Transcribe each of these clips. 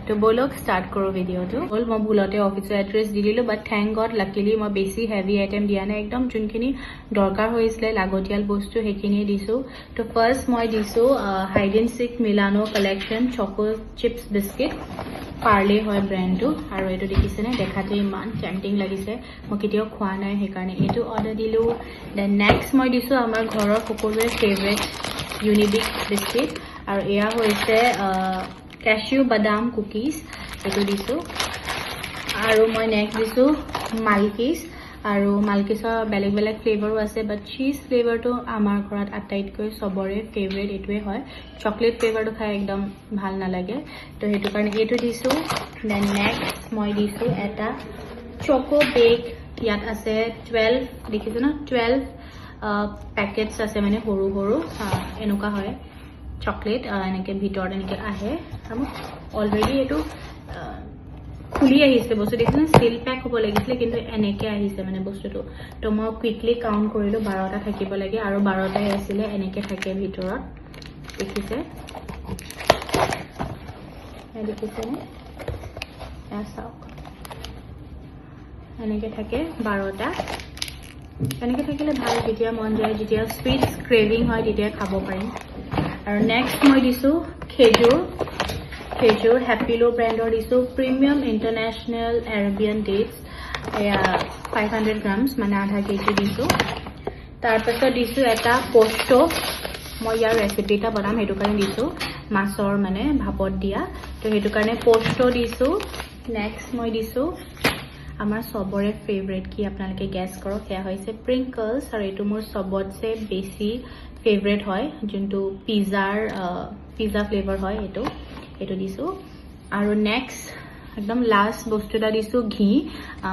তো বলক স্টাৰ্ট কৰো ভিডিওটো হল মই ভুলতে অফিসৰ এড্ৰেছ দিলিলো বাট থ্যাংক গড লাকিলি মই বেছি হেভি আইটেম দিয়া নাই একদম যোনখিনি দৰকাৰ হৈছিলে লাগতিয়াল বস্তু হেখিনি দিছো তো ফাৰ্স্ট মই দিছো হাইড এণ্ড সিক মিলানো collection choco chips biscuit Parle হয় ব্ৰ্যান্ডটো আৰু এটো দেখিছেনে দেখাতে ইমান টেম্পটিং লাগিছে মই কেতিয়াও খোৱা নাই হেকাৰণে এটো অৰ্ডাৰ দিলো দেন নেক্সট মই দিছো আমাৰ ঘৰৰ সকলোৰে ফেভাৰিট ইউনিবিক বিস্কিট আৰু এয়া হৈছে cashew badam cookies etu disu aru moi next disu malkis aru malkisor beleg beleg flavor ase but cheese flavor to amar ghorat atait koi sobore favorite etue hoy chocolate flavor to khai ekdom bhal na lage to hetu karone etu disu then next moi disu eta choco bake yat ase 12 dekhisu na 12 packets ase mane horu horu enuka hoy chocolate enake bhitor enake ahe amu already etu khuli ahise bostu dekhna seal pack hobo lagisle kintu enake ahise mane bostu to to mo quickly count korilo 12 ta thakibo lage aru 12 ta asile enake thake bhitorot dekhise dekhise ne asa enake thake 12 ta enake thakile bhal jetia mon jay jetia sweet craving hoy jetia khabo parim আৰু next মই দিছো খেজুৰ হ্যাপিলো ব্ৰ্যান্ডৰ দিছো premium international Arabian dates 500 গ্ৰামস মানে আধা KG দিছো তাৰপিছত দিছো এটা পোস্টো মই ইয়াৰ ৰেচিপিটা বনাম হেতু কাৰণে দিছো মাছৰ মানে ভাপত দিয়া তো হেতু কাৰণে পোস্টো দিছো নেক্সট মই দিছো আমাৰ সবৰে ফেভাৰিট কি আপোনালোকে গেছ কৰক হেয়া হৈছে প্ৰিংকলস আৰু এটো মোৰ সবতছে বেছি ফেভাৰিট হয় যোনটো পিজ্জা ফ্লেভাৰ হয় এটো দিছো আৰু নেক্সট একদম লাষ্ট বস্তুটা দিছো ঘি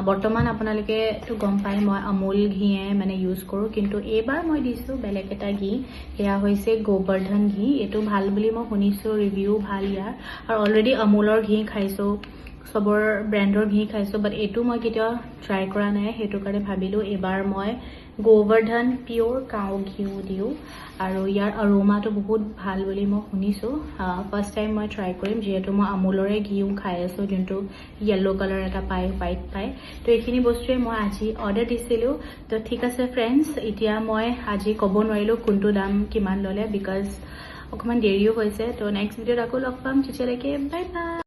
বৰ্তমান আপোনালোকে তো গম পাই মই আমুল ঘিয়ে মানে ইউজ কৰো কিন্তু এবাৰ মই দিছো বেলেগ এটা ঘি হেয়া হৈছে গোবৰ্ধন ঘি এটো ভাল বুলি মই শুনিছো ৰিভিউ ভাল ইয়াৰ আৰু অলৰেডি আমুলৰ ঘি খাইছো সবৰ ব্ৰ্যান্ডৰ ঘি খাইছো বাট এটো মই কেতিয়া ট্ৰাই কৰা নাই হেতু কাৰণে ভাবিলো এবাৰ মই গোবৰ্ধন পিওৰ কাউ ঘিউ দিও আৰু ইয়াৰ অৰোমাটো বহুত ভাল বুলি মই শুনিছো ফাৰ্স্ট টাইম মই ট্ৰাই কৰিম যেহেতু মই আমুলৰে ঘিউ খাই আছো যোনটো ইয়েলো কালাৰ এটা পাই হোৱাইট পাই তো এইখিনি বস্তুৱে মই আজি অৰ্ডাৰ দিছিলো তো ঠিক আছে ফ্ৰেন্ডস এতিয়া মই আজি ক'ব নোৱাৰিলো কোনটো দাম কিমান ললে বিকজ অকমান দেৰিও হৈছে তো নেক্সট ভিডিঅ'ত আকৌ লগ পাম তেতিয়ালৈকে বাই বাই